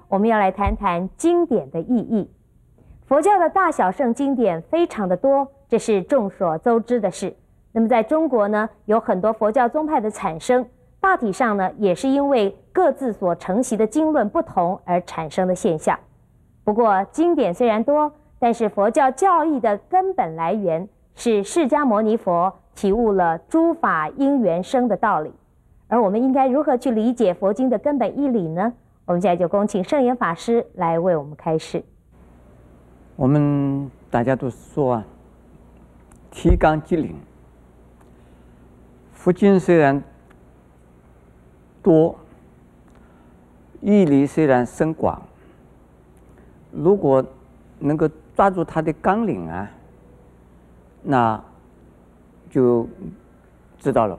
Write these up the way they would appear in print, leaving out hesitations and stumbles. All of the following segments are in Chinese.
我们要来谈谈经典的意义。佛教的大小圣经典非常的多，这是众所周知的事。那么在中国呢，有很多佛教宗派的产生，大体上呢，也是因为各自所承袭的经论不同而产生的现象。不过，经典虽然多，但是佛教教义的根本来源是释迦牟尼佛体悟了诸法因缘生的道理。而我们应该如何去理解佛经的根本义理呢？我们现在就恭请圣严法师来为我们开示。我们大家都说啊，提纲挈领。佛经虽然多，义理虽然深广，如果能够抓住它的纲领啊，那就知道了。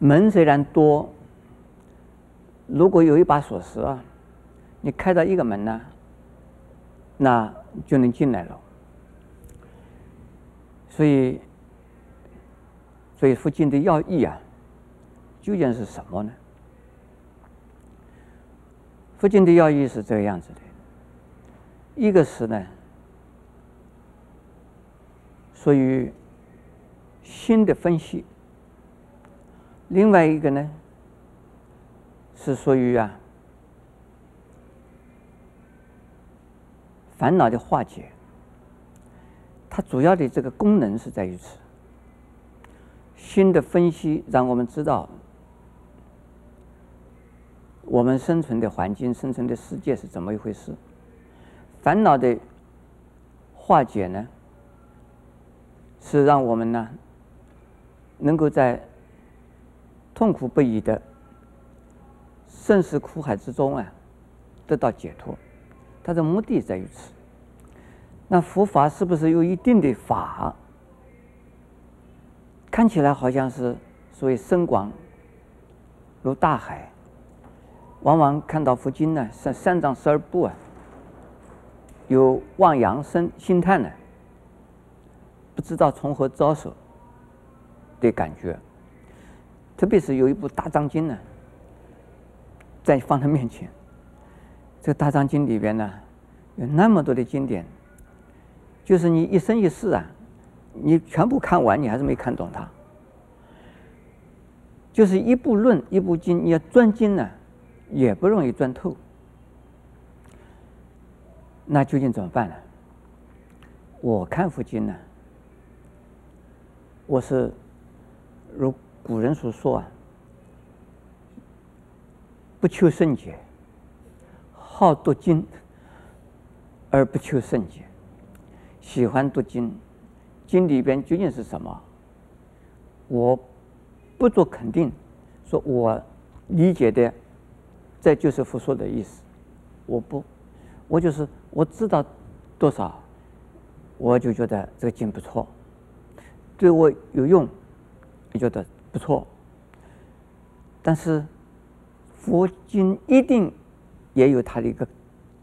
门虽然多，如果有一把锁匙啊，你开到一个门呢，那就能进来了。所以佛经的要义啊，究竟是什么呢？佛经的要义是这个样子的，一个是呢，属于心的分析。另外一个呢，是属于烦恼的化解。它主要的这个功能是在于此。心的分析让我们知道我们生存的环境、生存的世界是怎么一回事。烦恼的化解呢，是让我们呢能够在痛苦不已的生死苦海之中得到解脱，它的目的在于此。那佛法是不是有一定的法？看起来好像是所谓深广如大海，往往看到佛经呢，三藏12部有望洋兴叹呢，不知道从何着手的感觉。特别是有一部大藏经呢，在放在面前，这个大藏经里边呢，有那么多的经典，就是你一生一世你全部看完，你还是没看懂它。就是一部论一部经，你要钻经呢，也不容易钻透。那究竟怎么办呢？我看佛经呢，我是如古人所说不求甚解，好读经而不求甚解。喜欢读经，经里边究竟是什么？我不做肯定，说我理解的这就是佛说的意思。我就是我知道多少，我就觉得这个经不错，对我有用，我觉得不错。但是佛经一定也有它的一个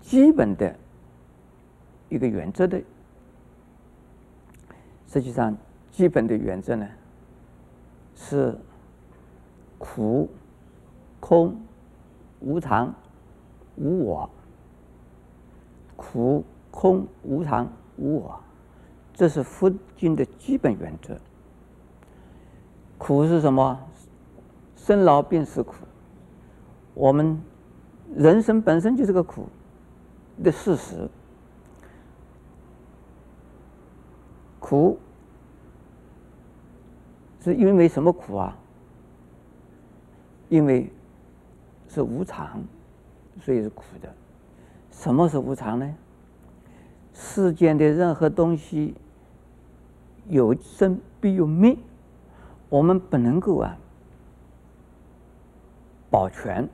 基本的一个原则的。实际上，基本的原则呢是苦、空、无常、无我。苦、空、无常、无我，这是佛经的基本原则。苦是什么？生老病死苦。我们人生本身就是个苦的事实。苦是因为什么苦啊？因为是无常，所以是苦的。什么是无常呢？世间的任何东西有生必有灭，我们不能够保全、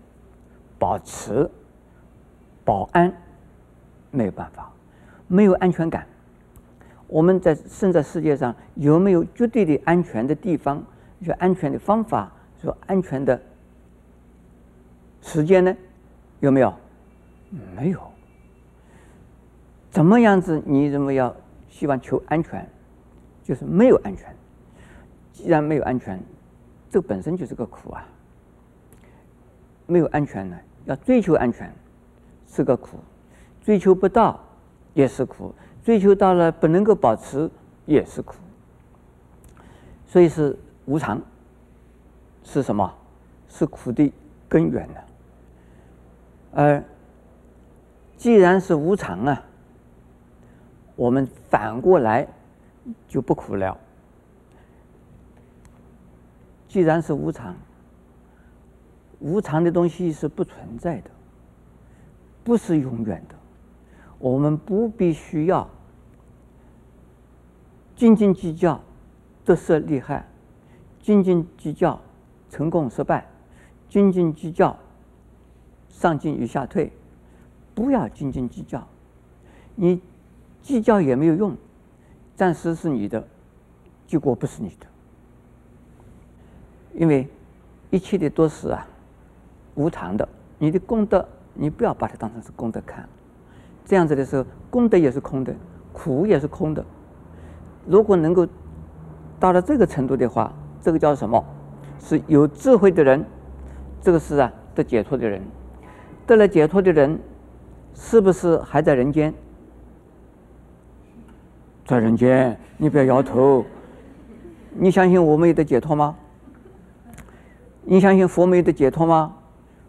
保持、保安，没有办法，没有安全感。我们生在世界上，有没有绝对的安全的地方？有安全的方法，有安全的时间呢？有没有？没有。怎么样子？你认为要希望求安全，就是没有安全。既然没有安全，这本身就是个苦没有安全呢，要追求安全是个苦，追求不到也是苦，追求到了不能够保持也是苦。所以是无常是什么？是苦的根源呢？而既然是无常啊，我们反过来就不苦了。既然是无常，无常的东西是不存在的，不是永远的，我们不必须要斤斤计较得失利害，斤斤计较成功失败，斤斤计较上进与下退，不要斤斤计较，你计较也没有用，暂时是你的，结果不是你的。因为一切的都是无常的，你的功德你不要把它当成是功德看，这样子的时候，功德也是空的，苦也是空的。如果能够到了这个程度的话，这个叫什么？是有智慧的人，这个是得解脱的人。得了解脱的人，是不是还在人间？在人间，你不要摇头。你相信我们有得解脱吗？你相信佛没有得解脱吗？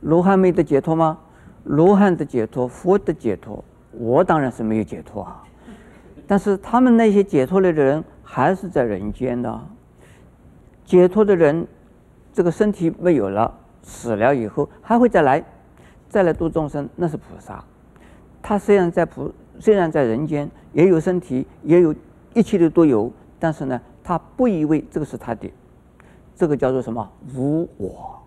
罗汉没有得解脱吗？罗汉的解脱，佛的解脱，我当然是没有解脱啊。但是他们那些解脱了的人还是在人间的。解脱的人，这个身体没有了，死了以后还会再来度众生，那是菩萨。他虽然在人间，也有身体，也有一切的都有，但是呢，他不以为这个是他的。这个叫做什么？无我。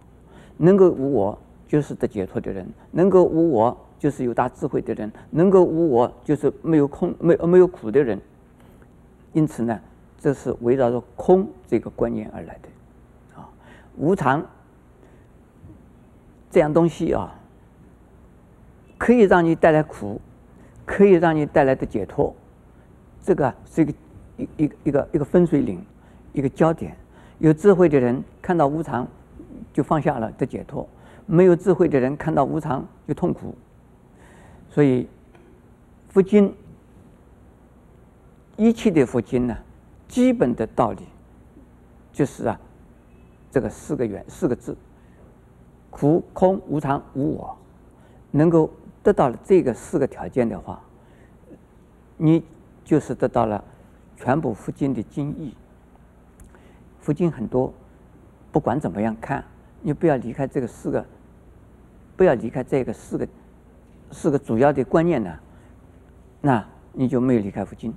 能够无我，就是得解脱的人；能够无我，就是有大智慧的人；能够无我，就是没有苦的人。因此呢，这是围绕着空这个观念而来的。无常这样东西可以让你带来苦，可以让你带来的解脱。这个是一个分水岭，一个焦点。有智慧的人看到无常就放下了的解脱，没有智慧的人看到无常就痛苦。所以佛经，一切的佛经呢，基本的道理就是这个四个字：苦、空、无常、无我。能够得到了这个4个条件的话，你就是得到了全部佛经的精义。佛经很多，不管怎么样看，你不要离开这个4个，不要离开这个4个主要的观念呢，那你就没有离开佛经。